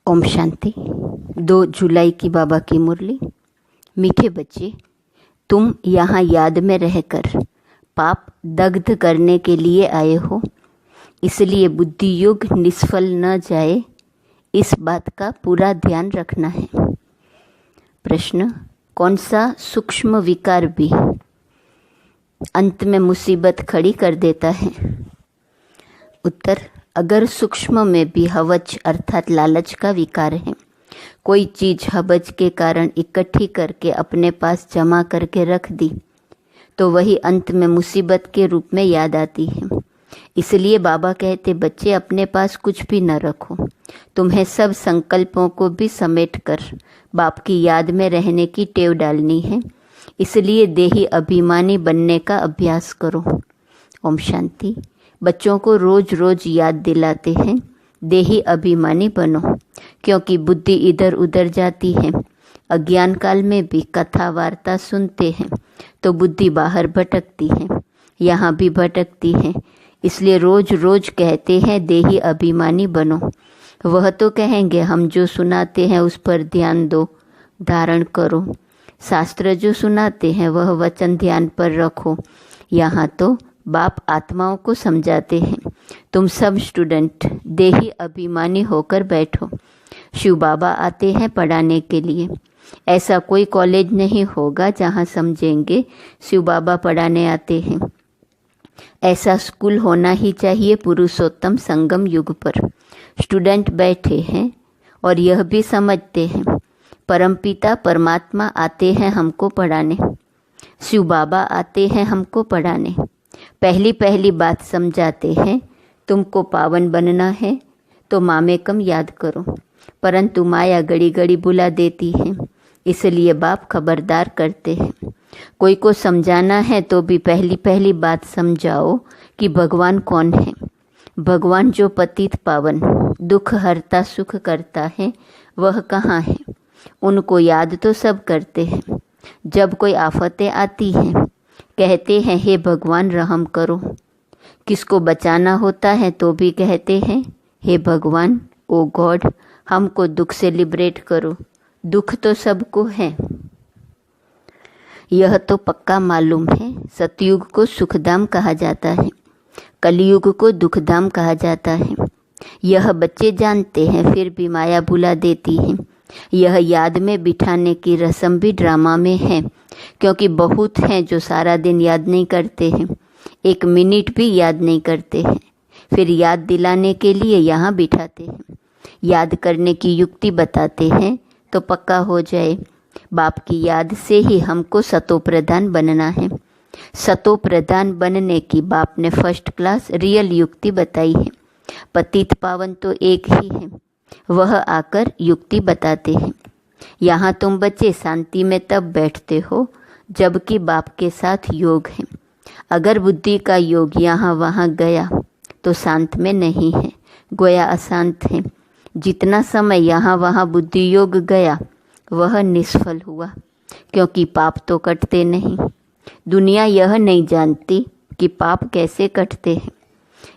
ओम शांति। 2 जुलाई की बाबा की मुरली। मीठे बच्चे, तुम यहाँ याद में रहकर पाप दग्ध करने के लिए आए हो, इसलिए बुद्धि योग निष्फल न जाए, इस बात का पूरा ध्यान रखना है। प्रश्न, कौन सा सूक्ष्म विकार भी अंत में मुसीबत खड़ी कर देता है? उत्तर, अगर सूक्ष्म में भी हवच अर्थात लालच का विकार है, कोई चीज हवच के कारण इकट्ठी करके अपने पास जमा करके रख दी, तो वही अंत में मुसीबत के रूप में याद आती है। इसलिए बाबा कहते, बच्चे अपने पास कुछ भी न रखो, तुम्हें सब संकल्पों को भी समेट कर बाप की याद में रहने की टेव डालनी है। इसलिए देही अभिमानी बनने का अभ्यास करो। ओम शांति। बच्चों को रोज रोज याद दिलाते हैं, देही अभिमानी बनो, क्योंकि बुद्धि इधर उधर जाती है। अज्ञान काल में भी कथा वार्ता सुनते हैं तो बुद्धि बाहर भटकती है, यहाँ भी भटकती है। इसलिए रोज रोज कहते हैं देही अभिमानी बनो। वह तो कहेंगे हम जो सुनाते हैं उस पर ध्यान दो, धारण करो। शास्त्र जो सुनाते हैं वह वचन ध्यान पर रखो। यहाँ तो बाप आत्माओं को समझाते हैं, तुम सब स्टूडेंट देही अभिमानी होकर बैठो। शिव बाबा आते हैं पढ़ाने के लिए। ऐसा कोई कॉलेज नहीं होगा जहाँ समझेंगे शिव बाबा पढ़ाने आते हैं। ऐसा स्कूल होना ही चाहिए पुरुषोत्तम संगम युग पर। स्टूडेंट बैठे हैं और यह भी समझते हैं परमपिता परमात्मा आते हैं हमको पढ़ाने, शिव बाबा आते हैं हमको पढ़ाने। पहली पहली बात समझाते हैं, तुमको पावन बनना है तो मामेकम याद करो, परंतु माया घड़ी घड़ी बुला देती है, इसलिए बाप खबरदार करते हैं। कोई को समझाना है तो भी पहली पहली बात समझाओ कि भगवान कौन है। भगवान जो पतित पावन दुख हरता सुख करता है वह कहाँ है? उनको याद तो सब करते हैं। जब कोई आफतें आती हैं कहते हैं हे भगवान रहम करो। किसको बचाना होता है तो भी कहते हैं हे भगवान, ओ गॉड, हमको दुख से लिबरेट करो। दुख तो सबको है, यह तो पक्का मालूम है। सतयुग को सुखधाम कहा जाता है, कलयुग को दुखधाम कहा जाता है। यह बच्चे जानते हैं, फिर भी माया भुला देती है। यह याद में बिठाने की रस्म भी ड्रामा में है, क्योंकि बहुत हैं जो सारा दिन याद नहीं करते हैं, 1 मिनट भी याद नहीं करते हैं, फिर याद दिलाने के लिए यहाँ बिठाते हैं। याद करने की युक्ति बताते हैं तो पक्का हो जाए। बाप की याद से ही हमको सतो प्रधान बनना है। सतो प्रधान बनने की बाप ने फर्स्ट क्लास रियल युक्ति बताई है। पतित पावन तो एक ही है, वह आकर युक्ति बताते हैं। यहाँ तुम बच्चे शांति में तब बैठते हो जबकि बाप के साथ योग है। अगर बुद्धि का योग यहाँ वहाँ गया तो शांत में नहीं है, गोया अशांत है। जितना समय यहाँ वहाँ बुद्धि योग गया वह निष्फल हुआ, क्योंकि पाप तो कटते नहीं। दुनिया यह नहीं जानती कि पाप कैसे कटते हैं।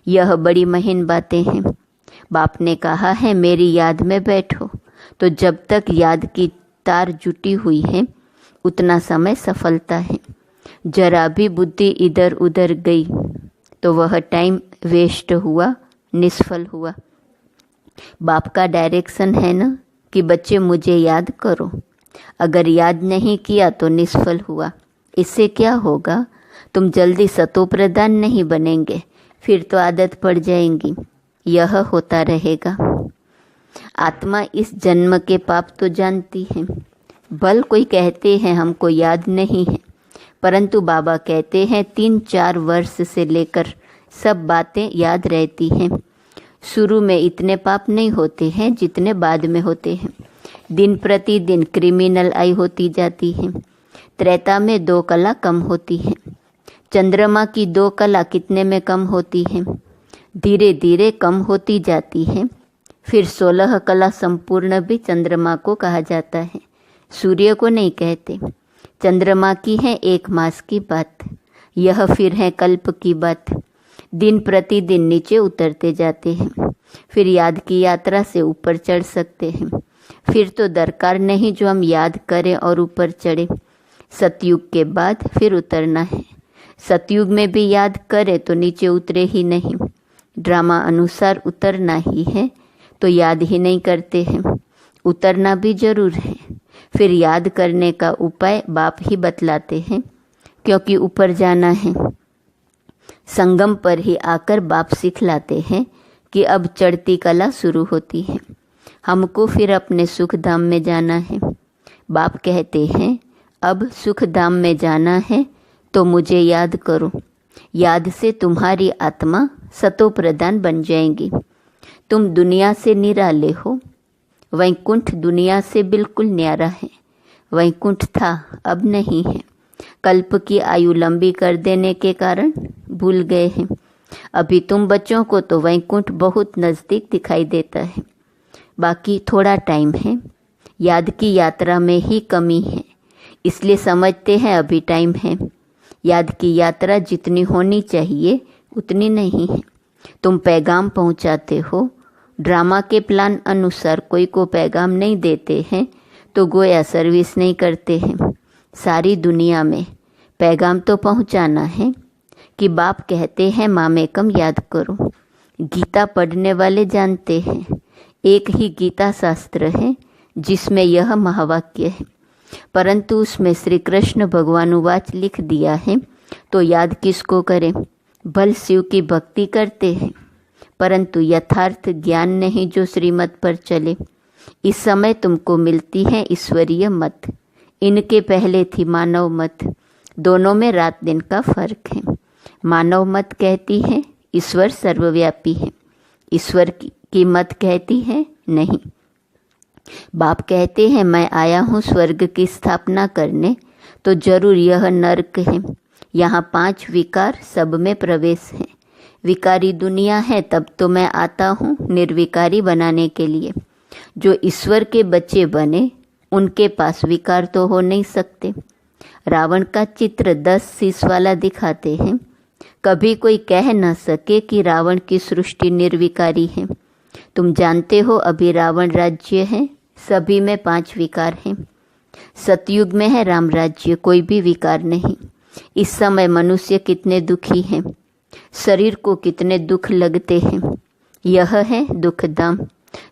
यह बड़ी महीन बातें हैं। बाप ने कहा है मेरी याद में बैठो, तो जब तक याद की तार जुटी हुई है उतना समय सफलता है। जरा भी बुद्धि इधर उधर गई तो वह टाइम वेस्ट हुआ, निष्फल हुआ। बाप का डायरेक्शन है ना कि बच्चे मुझे याद करो। अगर याद नहीं किया तो निष्फल हुआ। इससे क्या होगा? तुम जल्दी सतो प्रधान नहीं बनेंगे, फिर तो आदत पड़ जाएंगी। यह होता रहेगा। आत्मा इस जन्म के पाप तो जानती है। भल कोई कहते हैं हमको याद नहीं है, परंतु बाबा कहते हैं 3-4 वर्ष से लेकर सब बातें याद रहती हैं। शुरू में इतने पाप नहीं होते हैं जितने बाद में होते हैं। दिन प्रतिदिन क्रिमिनल आई होती जाती है। त्रेता में 2 कला कम होती है। चंद्रमा की 2 कला कितने में कम होती है? धीरे धीरे कम होती जाती है। फिर 16 कला संपूर्ण भी चंद्रमा को कहा जाता है, सूर्य को नहीं कहते। चंद्रमा की है 1 मास की बात, यह फिर है कल्प की बात। दिन प्रतिदिन नीचे उतरते जाते हैं, फिर याद की यात्रा से ऊपर चढ़ सकते हैं। फिर तो दरकार नहीं जो हम याद करें और ऊपर चढ़े। सतयुग के बाद फिर उतरना है। सतयुग में भी याद करें तो नीचे उतरे ही नहीं। ड्रामा अनुसार उतरना ही है तो याद ही नहीं करते हैं। उतरना भी जरूर है। फिर याद करने का उपाय बाप ही बतलाते हैं, क्योंकि ऊपर जाना है। संगम पर ही आकर बाप सिखलाते हैं कि अब चढ़ती कला शुरू होती है। हमको फिर अपने सुख धाम में जाना है। बाप कहते हैं अब सुख धाम में जाना है तो मुझे याद करो। याद से तुम्हारी आत्मा सतो प्रधान बन जाएगी। तुम दुनिया से निराले हो। वैकुंठ दुनिया से बिल्कुल न्यारा है। वैकुंठ था, अब नहीं है। कल्प की आयु लंबी कर देने के कारण भूल गए हैं। अभी तुम बच्चों को तो वैकुंठ बहुत नज़दीक दिखाई देता है। बाकी थोड़ा टाइम है। याद की यात्रा में ही कमी है, इसलिए समझते हैं अभी टाइम है। याद की यात्रा जितनी होनी चाहिए उतनी नहीं है। तुम पैगाम पहुंचाते हो। ड्रामा के प्लान अनुसार कोई को पैगाम नहीं देते हैं तो गोया सर्विस नहीं करते हैं। सारी दुनिया में पैगाम तो पहुंचाना है कि बाप कहते हैं मामेकम याद करो। गीता पढ़ने वाले जानते हैं एक ही गीता शास्त्र है जिसमें यह महावाक्य है, परंतु उसमें श्री कृष्ण भगवानुवाच लिख दिया है तो याद किसको करें। भल शिव की भक्ति करते हैं परंतु यथार्थ ज्ञान नहीं जो श्रीमत पर चले। इस समय तुमको मिलती है ईश्वरीय मत, इनके पहले थी मानव मत। दोनों में रात दिन का फर्क है। मानव मत कहती है ईश्वर सर्वव्यापी है, ईश्वर की मत कहती है नहीं। बाप कहते हैं मैं आया हूँ स्वर्ग की स्थापना करने, तो जरूर यह नर्क है। यहाँ 5 विकार सब में प्रवेश है। विकारी दुनिया है तब तो मैं आता हूँ निर्विकारी बनाने के लिए। जो ईश्वर के बच्चे बने उनके पास विकार तो हो नहीं सकते। रावण का चित्र 10 शीश वाला दिखाते हैं। कभी कोई कह न सके कि रावण की सृष्टि निर्विकारी है। तुम जानते हो अभी रावण राज्य है, सभी में 5 विकार हैं। सतयुग में है राम राज्य, कोई भी विकार नहीं। इस समय मनुष्य कितने दुखी हैं, शरीर को कितने दुख लगते हैं। यह है दुखधाम।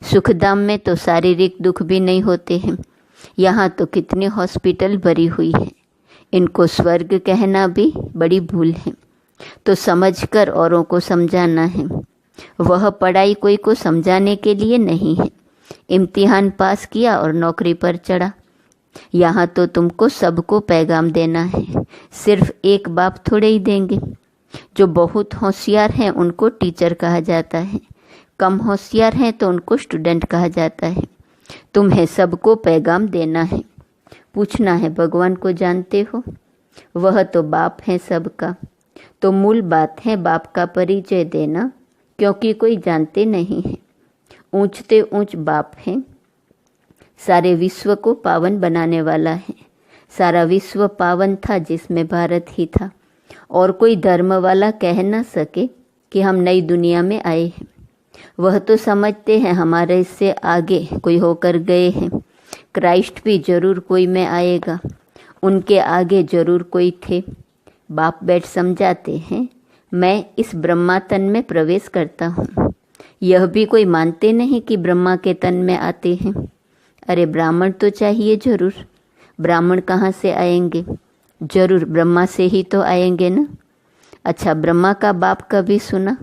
सुखधाम में तो शारीरिक दुख भी नहीं होते हैं। यहाँ तो कितनी हॉस्पिटल भरी हुई है। इनको स्वर्ग कहना भी बड़ी भूल है। तो समझकर औरों को समझाना है। वह पढ़ाई कोई को समझाने के लिए नहीं है। इम्तिहान पास किया और नौकरी पर चढ़ा। यहाँ तो तुमको सबको पैगाम देना है। सिर्फ एक बाप थोड़े ही देंगे। जो बहुत होशियार हैं उनको टीचर कहा जाता है, कम होशियार हैं तो उनको स्टूडेंट कहा जाता है। तुम्हें सबको पैगाम देना है। पूछना है भगवान को जानते हो? वह तो बाप है सबका। तो मूल बात है बाप का परिचय देना, क्योंकि कोई जानते नहीं है। ऊंचते ऊंच बाप है। सारे विश्व को पावन बनाने वाला है। सारा विश्व पावन था जिसमें भारत ही था। और कोई धर्म वाला कह न सके कि हम नई दुनिया में आए हैं। वह तो समझते हैं हमारे इससे आगे कोई होकर गए हैं। क्राइस्ट भी जरूर कोई में आएगा, उनके आगे जरूर कोई थे। बाप बैठ समझाते हैं मैं इस ब्रह्मा तन में प्रवेश करता हूँ। यह भी कोई मानते नहीं कि ब्रह्मा के तन में आते हैं। अरे ब्राह्मण तो चाहिए जरूर। ब्राह्मण कहाँ से आएंगे? जरूर ब्रह्मा से ही तो आएंगे ना। अच्छा, ब्रह्मा का बाप कभी सुना?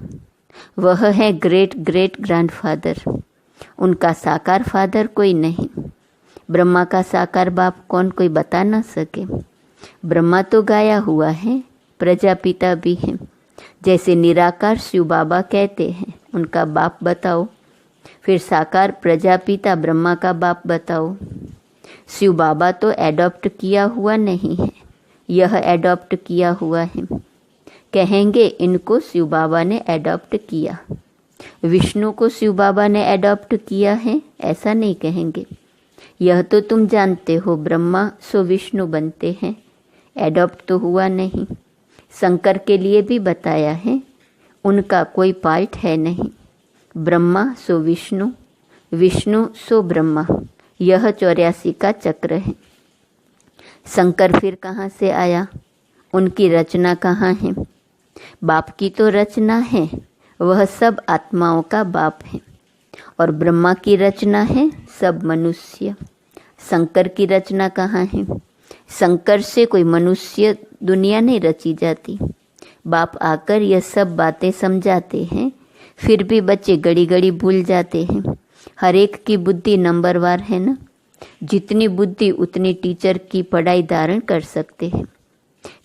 वह है ग्रेट ग्रेट ग्रैंडफादर। उनका साकार फादर कोई नहीं। ब्रह्मा का साकार बाप कौन, कोई बता ना सके। ब्रह्मा तो गाया हुआ है, प्रजापिता भी है। जैसे निराकार शिव बाबा कहते हैं, उनका बाप बताओ। फिर साकार प्रजापिता ब्रह्मा का बाप बताओ। शिव बाबा तो एडॉप्ट किया हुआ नहीं है, यह एडॉप्ट किया हुआ है। कहेंगे इनको शिव बाबा ने एडॉप्ट किया। विष्णु को शिव बाबा ने एडॉप्ट किया है, ऐसा नहीं कहेंगे। यह तो तुम जानते हो, ब्रह्मा सो विष्णु बनते हैं, एडॉप्ट तो हुआ नहीं। शंकर के लिए भी बताया है, उनका कोई पार्ट है नहीं। ब्रह्मा सो विष्णु, विष्णु सो ब्रह्मा, यह 84 का चक्र है। शंकर फिर कहाँ से आया? उनकी रचना कहाँ है? बाप की तो रचना है, वह सब आत्माओं का बाप है। और ब्रह्मा की रचना है सब मनुष्य। शंकर की रचना कहाँ है? शंकर से कोई मनुष्य दुनिया नहीं रची जाती। बाप आकर यह सब बातें समझाते हैं, फिर भी बच्चे घड़ी घड़ी भूल जाते हैं। हर एक की बुद्धि नंबरवार है ना। जितनी बुद्धि उतनी टीचर की पढ़ाई धारण कर सकते हैं।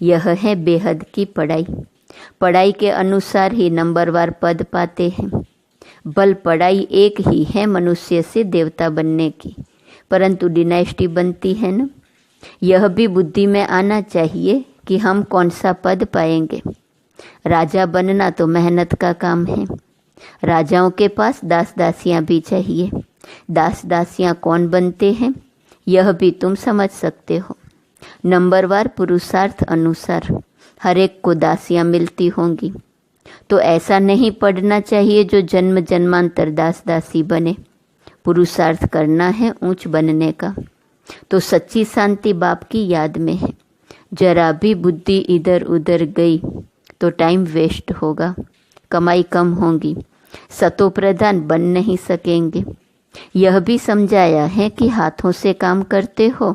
यह है बेहद की पढ़ाई। पढ़ाई के अनुसार ही नंबरवार पद पाते हैं। बल पढ़ाई एक ही है मनुष्य से देवता बनने की, परंतु डिनाइस्टी बनती है ना। यह भी बुद्धि में आना चाहिए कि हम कौन सा पद पाएंगे। राजा बनना तो मेहनत का काम है। राजाओं के पास दास दासियां भी चाहिए। दास दासियां कौन बनते हैं यह भी तुम समझ सकते हो। नंबरवार पुरुषार्थ अनुसार हर एक को दासियां मिलती होंगी। तो ऐसा नहीं पढ़ना चाहिए जो जन्म जन्मांतर दास दासी बने। पुरुषार्थ करना है ऊंच बनने का। तो सच्ची शांति बाप की याद में है। जरा भी बुद्धि इधर उधर गई तो टाइम वेस्ट होगा, कमाई कम होगी, सतो प्रधान बन नहीं सकेंगे। यह भी समझाया है कि हाथों से काम करते हो,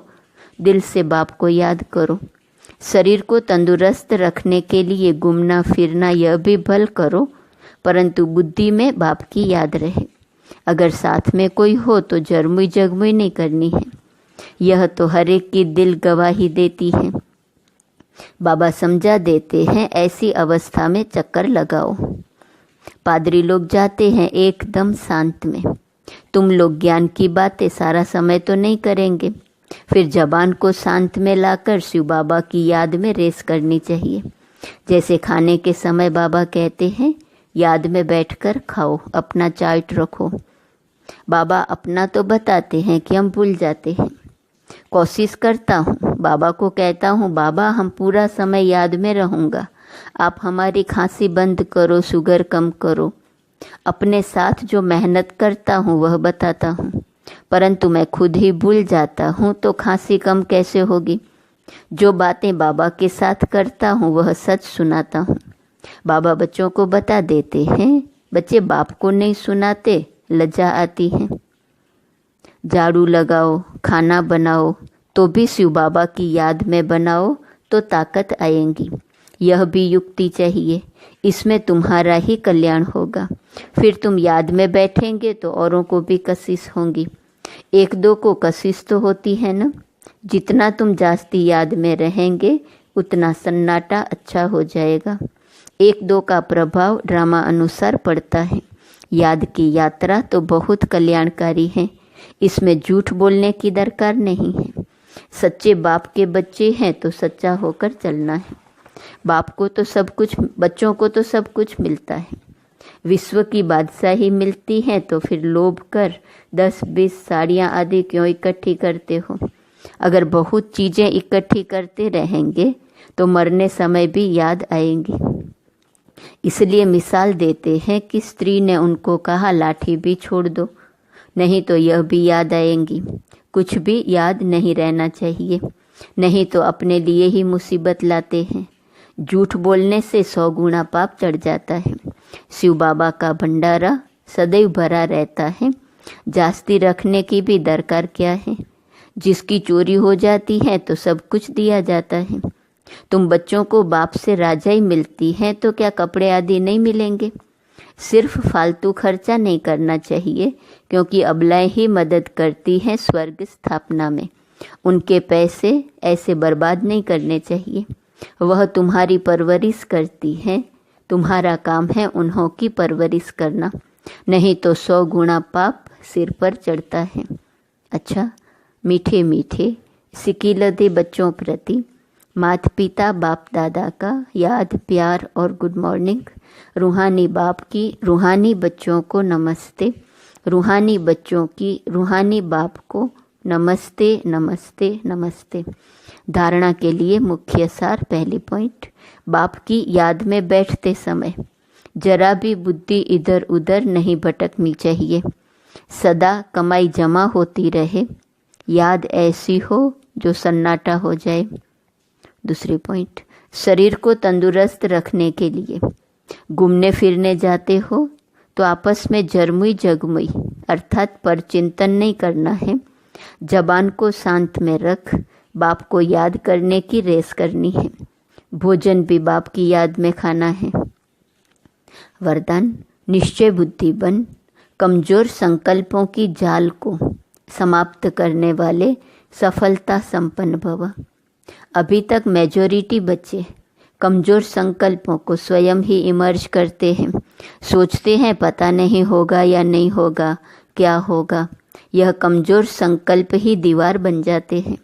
दिल से बाप को याद करो। शरीर को तंदुरुस्त रखने के लिए घूमना फिरना यह भी भल करो, परंतु बुद्धि में बाप की याद रहे। अगर साथ में कोई हो तो जरमुई जगमुई नहीं करनी है। यह तो हर एक की दिल गवाही देती है। बाबा समझा देते हैं ऐसी अवस्था में चक्कर लगाओ। पादरी लोग जाते हैं एकदम शांत में। तुम लोग ज्ञान की बातें सारा समय तो नहीं करेंगे। फिर जबान को शांत में लाकर शिव बाबा की याद में रेस करनी चाहिए। जैसे खाने के समय बाबा कहते हैं याद में बैठकर खाओ, अपना चार्ट रखो। बाबा अपना तो बताते हैं कि हम भूल जाते हैं। कोशिश करता हूँ, बाबा को कहता हूँ बाबा हम पूरा समय याद में रहूँगा, आप हमारी खांसी बंद करो, शुगर कम करो। अपने साथ जो मेहनत करता हूँ वह बताता हूँ, परंतु मैं खुद ही भूल जाता हूँ तो खांसी कम कैसे होगी। जो बातें बाबा के साथ करता हूँ वह सच सुनाता हूँ। बाबा बच्चों को बता देते हैं, बच्चे बाप को नहीं सुनाते, लज्जा आती है। झाड़ू लगाओ, खाना बनाओ तो भी शिव बाबा की याद में बनाओ तो ताकत आएगी। यह भी युक्ति चाहिए, इसमें तुम्हारा ही कल्याण होगा। फिर तुम याद में बैठेंगे तो औरों को भी कशिश होंगी। एक दो को कशिश तो होती है ना। जितना तुम जास्ती याद में रहेंगे उतना सन्नाटा अच्छा हो जाएगा। एक दो का प्रभाव ड्रामा अनुसार पड़ता है। याद की यात्रा तो बहुत कल्याणकारी है, इसमें झूठ बोलने की दरकार नहीं है। सच्चे बाप के बच्चे हैं तो सच्चा होकर चलना है। बाप को तो सब कुछ, बच्चों को तो सब कुछ मिलता है। विश्व की बादशाही मिलती है तो फिर लोभ कर 10-20 साड़ियाँ आदि क्यों इकट्ठी करते हो। अगर बहुत चीज़ें इकट्ठी करते रहेंगे तो मरने समय भी याद आएंगी। इसलिए मिसाल देते हैं कि स्त्री ने उनको कहा लाठी भी छोड़ दो, नहीं तो यह भी याद आएंगी। कुछ भी याद नहीं रहना चाहिए, नहीं तो अपने लिए ही मुसीबत लाते हैं। झूठ बोलने से 100 गुना पाप चढ़ जाता है। शिव बाबा का भंडारा सदैव भरा रहता है, जास्ती रखने की भी दरकार क्या है। जिसकी चोरी हो जाती है तो सब कुछ दिया जाता है। तुम बच्चों को बाप से राजाई मिलती है तो क्या कपड़े आदि नहीं मिलेंगे। सिर्फ फालतू खर्चा नहीं करना चाहिए, क्योंकि अबलाएं ही मदद करती हैं स्वर्ग स्थापना में। उनके पैसे ऐसे बर्बाद नहीं करने चाहिए। वह तुम्हारी परवरिश करती है, तुम्हारा काम है उन्हों की परवरिश करना, नहीं तो 100 गुना पाप सिर पर चढ़ता है। अच्छा, मीठे मीठे सिकीलदे बच्चों प्रति माता पिता बाप दादा का याद प्यार और गुड मॉर्निंग। रूहानी बाप की रूहानी बच्चों को नमस्ते, रूहानी बच्चों की रूहानी बाप को नमस्ते नमस्ते नमस्ते। धारणा के लिए मुख्य सार, पहली पॉइंट, बाप की याद में बैठते समय जरा भी बुद्धि इधर उधर नहीं भटकनी चाहिए। सदा कमाई जमा होती रहे, याद ऐसी हो जो सन्नाटा हो जाए। दूसरी पॉइंट, शरीर को तंदुरुस्त रखने के लिए घूमने फिरने जाते हो तो आपस में जरमुई जगमुई अर्थात परचिंतन नहीं करना है। जबान को शांत में रख बाप को याद करने की रेस करनी है। भोजन भी बाप की याद में खाना है। वरदान, निश्चय बुद्धि बन, कमजोर संकल्पों की जाल को समाप्त करने वाले सफलता संपन्न भव। अभी तक मेजॉरिटी बच्चे कमजोर संकल्पों को स्वयं ही इमर्ज करते हैं। सोचते हैं पता नहीं होगा या नहीं होगा, क्या होगा। यह कमजोर संकल्प ही दीवार बन जाते हैं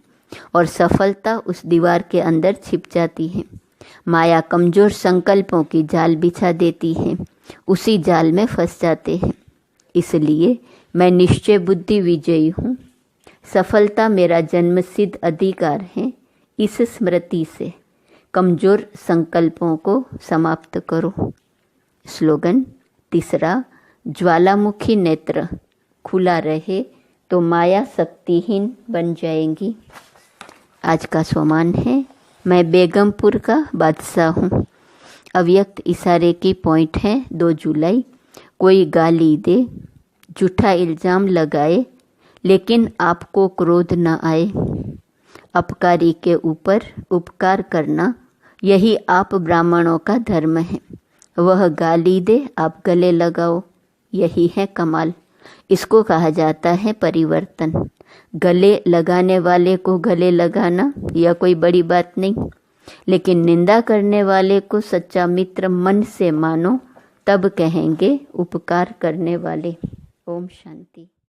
और सफलता उस दीवार के अंदर छिप जाती है। माया कमजोर संकल्पों की जाल बिछा देती है, उसी जाल में फंस जाते हैं। इसलिए मैं निश्चय बुद्धि विजयी हूँ। सफलता मेरा जन्मसिद्ध अधिकार है। इस स्मृति से कमजोर संकल्पों को समाप्त करो। स्लोगन तीसरा, ज्वालामुखी नेत्र खुला रहे तो माया शक्तिहीन बन जाएंगी। आज का स्वमान है, मैं बेगमपुर का बादशाह हूँ। अव्यक्त इशारे की पॉइंट है 2 जुलाई। कोई गाली दे, झूठा इल्ज़ाम लगाए, लेकिन आपको क्रोध न आए। अपकारी के ऊपर उपकार करना, यही आप ब्राह्मणों का धर्म है। वह गाली दे, आप गले लगाओ, यही है कमाल। इसको कहा जाता है परिवर्तन। गले लगाने वाले को गले लगाना यह कोई बड़ी बात नहीं, लेकिन निंदा करने वाले को सच्चा मित्र मन से मानो, तब कहेंगे उपकार करने वाले। ओम शांति।